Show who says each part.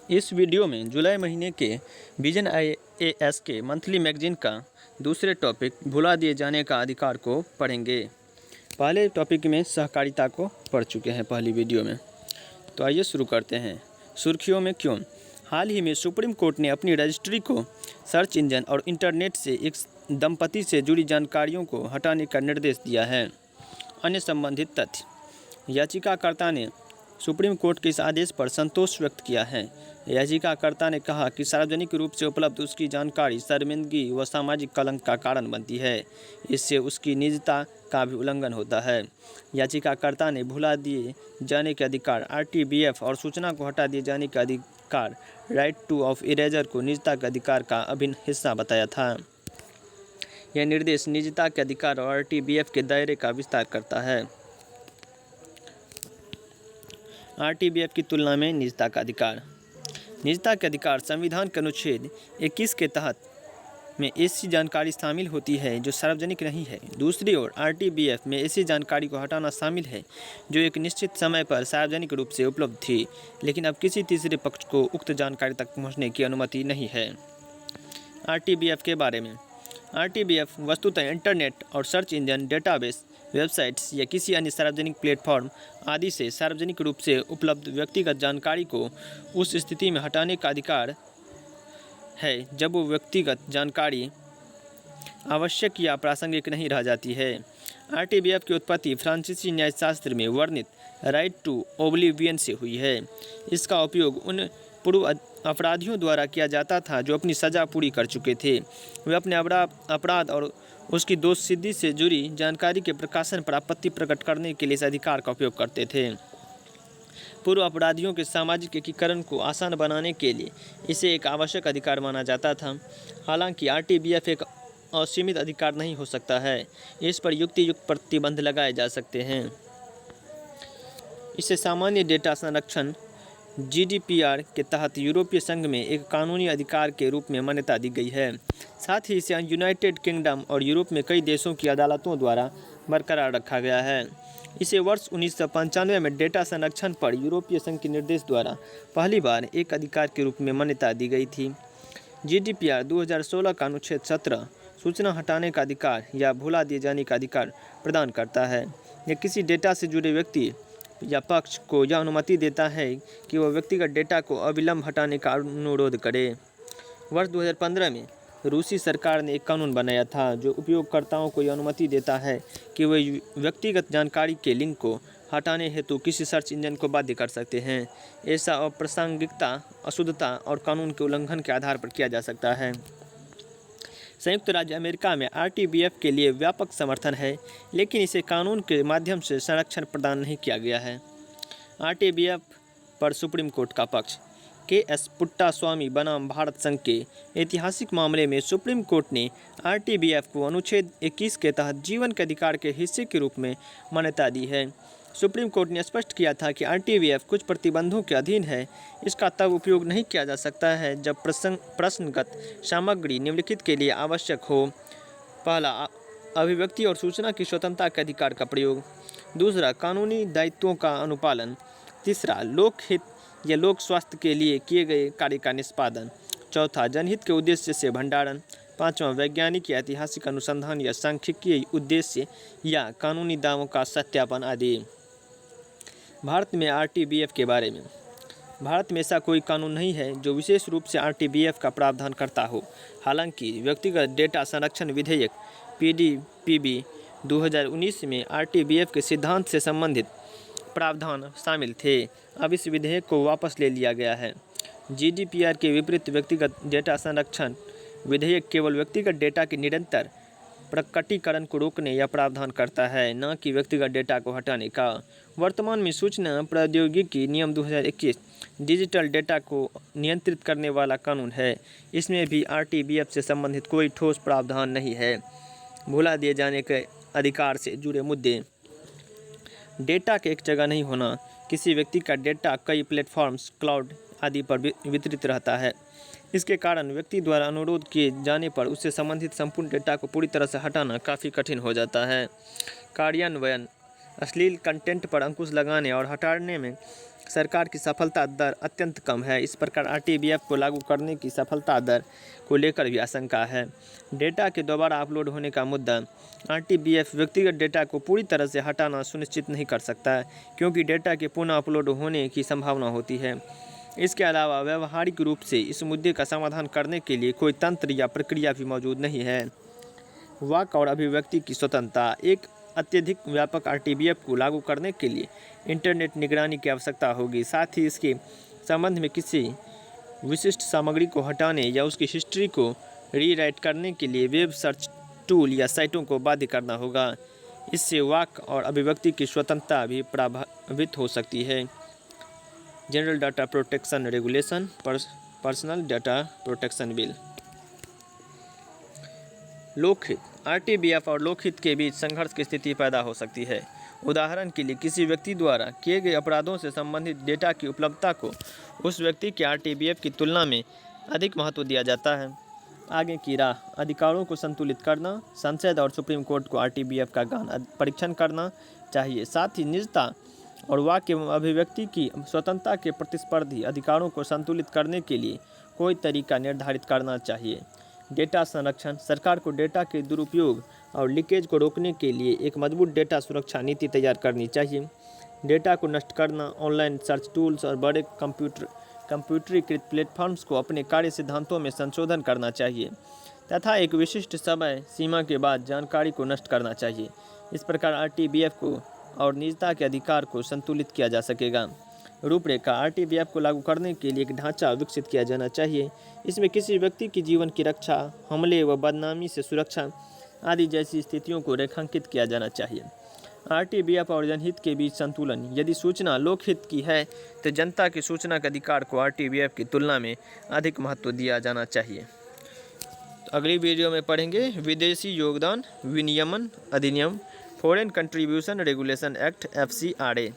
Speaker 1: इस वीडियो में जुलाई महीने के विजन IAS के मंथली मैगजीन का दूसरे टॉपिक भुला दिए जाने का अधिकार को पढ़ेंगे। पहले टॉपिक में सहकारिता को पढ़ चुके हैं पहली वीडियो में। तो आइए शुरू करते हैं। सुर्खियों में क्यों। हाल ही में सुप्रीम कोर्ट ने अपनी रजिस्ट्री को सर्च इंजन और इंटरनेट से एक दंपति से जुड़ी जानकारियों को हटाने का निर्देश दिया है। अन्य संबंधित तथ्य। याचिकाकर्ता ने सुप्रीम कोर्ट के इस आदेश पर संतोष व्यक्त किया है। याचिकाकर्ता ने कहा कि सार्वजनिक रूप से उपलब्ध उसकी जानकारी शर्मिंदगी व सामाजिक कलंक का कारण बनती है। इससे उसकी निजता का भी उल्लंघन होता है। याचिकाकर्ता ने भुला दिए जाने के अधिकार RTBF और सूचना को हटा दिए जाने के अधिकार राइट टू ऑफ इरेजर को निजता के अधिकार का अभिन्न हिस्सा बताया था। यह निर्देश निजता के अधिकार और RTBF के दायरे का विस्तार करता है। RTBF की तुलना में निजता का अधिकार। निजता के अधिकार संविधान के अनुच्छेद 21 के तहत में ऐसी जानकारी शामिल होती है जो सार्वजनिक नहीं है। दूसरी ओर RTBF में ऐसी जानकारी को हटाना शामिल है जो एक निश्चित समय पर सार्वजनिक रूप से उपलब्ध थी, लेकिन अब किसी तीसरे पक्ष को उक्त जानकारी तक पहुंचने की अनुमति नहीं है। RTBF के बारे में। RTBF वस्तुतः इंटरनेट और सर्च इंजन, डेटाबेस, वेबसाइट्स या किसी अन्य सार्वजनिक प्लेटफॉर्म आदि से सार्वजनिक रूप से उपलब्ध व्यक्तिगत जानकारी को उस स्थिति में हटाने का अधिकार है जब वो व्यक्तिगत जानकारी आवश्यक या प्रासंगिक नहीं रह जाती है। RTBF की उत्पत्ति फ्रांसीसी न्यायशास्त्र में वर्णित राइट टू ओब्लिवियन से हुई है। इसका उपयोग उन पूर्व अपराधियों द्वारा किया जाता था जो अपनी सज़ा पूरी कर चुके थे। वे अपने अपराध और उसकी दोष सिद्धि से जुड़ी जानकारी के प्रकाशन पर आपत्ति प्रकट करने के लिए इस अधिकार का उपयोग करते थे। पूर्व अपराधियों के सामाजिक एकीकरण को आसान बनाने के लिए इसे एक आवश्यक अधिकार माना जाता था। हालांकि RTBF एक असीमित अधिकार नहीं हो सकता है। इस पर युक्त प्रतिबंध लगाए जा सकते हैं। इसे सामान्य डेटा संरक्षण GDPR के तहत यूरोपीय संघ में एक कानूनी अधिकार के रूप में मान्यता दी गई है। साथ ही इसे यूनाइटेड किंगडम और यूरोप में कई देशों की अदालतों द्वारा बरकरार रखा गया है। इसे वर्ष 1995 में डेटा संरक्षण पर यूरोपीय संघ के निर्देश द्वारा पहली बार एक अधिकार के रूप में मान्यता दी गई थी। GDPR 2016 का अनुच्छेद 17 सूचना हटाने का अधिकार या भुला दिए जाने का अधिकार प्रदान करता है। यह किसी डेटा से जुड़े व्यक्ति या पक्ष को यह अनुमति देता है कि वह व्यक्तिगत डेटा को अविलंब हटाने का अनुरोध करे। वर्ष 2015 में रूसी सरकार ने एक कानून बनाया था जो उपयोगकर्ताओं को यह अनुमति देता है कि वे व्यक्तिगत जानकारी के लिंक को हटाने हेतु किसी सर्च इंजन को बाध्य कर सकते हैं। ऐसा अप्रासंगिकता, अशुद्धता और कानून के उल्लंघन के आधार पर किया जा सकता है। संयुक्त राज्य अमेरिका में RTBF के लिए व्यापक समर्थन है, लेकिन इसे कानून के माध्यम से संरक्षण प्रदान नहीं किया गया है। RTBF पर सुप्रीम कोर्ट का पक्ष। KS पुट्टास्वामी बनाम भारत संघ के ऐतिहासिक मामले में सुप्रीम कोर्ट ने RTBF को अनुच्छेद 21 के तहत जीवन के अधिकार के हिस्से के रूप में मान्यता दी है। सुप्रीम कोर्ट ने स्पष्ट किया था कि RTBF कुछ प्रतिबंधों के अधीन है। इसका तब उपयोग नहीं किया जा सकता है जब प्रश्नगत सामग्री निम्नलिखित के लिए आवश्यक हो। पहला, अभिव्यक्ति और सूचना की स्वतंत्रता के अधिकार का प्रयोग। दूसरा, कानूनी दायित्वों का अनुपालन। तीसरा, लोकहित या लोक स्वास्थ्य के लिए किए गए कार्य का निष्पादन। चौथा, जनहित के उद्देश्य से भंडारण। पाँचवां, वैज्ञानिक या ऐतिहासिक अनुसंधान या सांख्यिकीय उद्देश्य या कानूनी दावों का सत्यापन आदि। भारत में RTBF के बारे में। भारत में ऐसा कोई कानून नहीं है जो विशेष रूप से RTBF का प्रावधान करता हो। हालांकि व्यक्तिगत डेटा संरक्षण विधेयक PDPB 2019 में RTBF के सिद्धांत से संबंधित प्रावधान शामिल थे। अब इस विधेयक को वापस ले लिया गया है। GDPR के विपरीत व्यक्तिगत डेटा संरक्षण विधेयक केवल व्यक्तिगत डेटा के निरंतर प्रकटीकरण को रोकने या प्रावधान करता है, न कि व्यक्तिगत डेटा को हटाने का। वर्तमान में सूचना प्रौद्योगिकी नियम 2021 डिजिटल डेटा को नियंत्रित करने वाला कानून है। इसमें भी RTBF से संबंधित कोई ठोस प्रावधान नहीं है। भुला दिए जाने के अधिकार से जुड़े मुद्दे। डेटा के एक जगह नहीं होना। किसी व्यक्ति का डेटा कई प्लेटफॉर्म्स, क्लाउड आदि पर वितरित रहता है। इसके कारण व्यक्ति द्वारा अनुरोध किए जाने पर उससे संबंधित संपूर्ण डेटा को पूरी तरह से हटाना काफ़ी कठिन हो जाता है। कार्यान्वयन। अश्लील कंटेंट पर अंकुश लगाने और हटाने में सरकार की सफलता दर अत्यंत कम है। इस प्रकार RTBF को लागू करने की सफलता दर को लेकर भी आशंका है। डेटा के दोबारा अपलोड होने का मुद्दा। RTBF व्यक्तिगत डेटा को पूरी तरह से हटाना सुनिश्चित नहीं कर सकता है, क्योंकि डेटा के पुनः अपलोड होने की संभावना होती है। इसके अलावा व्यावहारिक रूप से इस मुद्दे का समाधान करने के लिए कोई तंत्र या प्रक्रिया भी मौजूद नहीं है। वाक और अभिव्यक्ति की स्वतंत्रता। एक अत्यधिक व्यापक RTBF को लागू करने के लिए इंटरनेट निगरानी की आवश्यकता होगी। साथ ही इसके संबंध में किसी विशिष्ट सामग्री को हटाने या उसकी हिस्ट्री को रीराइट करने के लिए वेब सर्च टूल या साइटों को बाध्य करना होगा। इससे वाक और अभिव्यक्ति की स्वतंत्रता भी प्रभावित हो सकती है। General data protection regulation, personal data protection bill. लोकहित। RTBF और लोकहित के बीच संघर्ष की स्थिति पैदा हो सकती है। उदाहरण के लिए किसी व्यक्ति द्वारा किए गए अपराधों से संबंधित डेटा की उपलब्धता को उस व्यक्ति के RTBF की तुलना में अधिक महत्व दिया जाता है। आगे की राह। अधिकारों को संतुलित करना। संसद और सुप्रीम कोर्ट को RTBF का गहन परीक्षण करना चाहिए। साथ ही निजता और वाक एवं अभिव्यक्ति की स्वतंत्रता के प्रतिस्पर्धी अधिकारों को संतुलित करने के लिए कोई तरीका निर्धारित करना चाहिए। डेटा संरक्षण। सरकार को डेटा के दुरुपयोग और लीकेज को रोकने के लिए एक मजबूत डेटा सुरक्षा नीति तैयार करनी चाहिए। डेटा को नष्ट करना। ऑनलाइन सर्च टूल्स और बड़े कंप्यूटरीकृत प्लेटफॉर्म्स को अपने कार्य सिद्धांतों में संशोधन करना चाहिए तथा एक विशिष्ट समय सीमा के बाद जानकारी को नष्ट करना चाहिए। इस प्रकार RTBF को और निजता के अधिकार को संतुलित किया जा सकेगा। रूपरेखा। RTBF को लागू करने के लिए एक ढांचा विकसित किया जाना चाहिए। इसमें किसी व्यक्ति की जीवन की रक्षा, हमले व बदनामी से सुरक्षा आदि जैसी स्थितियों को रेखांकित किया जाना चाहिए। RTBF और जनहित के बीच संतुलन। यदि सूचना लोकहित की है तो जनता की सूचना के अधिकार को RTBF की तुलना में अधिक महत्व दिया जाना चाहिए। तो अगली वीडियो में पढ़ेंगे विदेशी योगदान विनियमन अधिनियम, foreign contribution regulation act FCRA।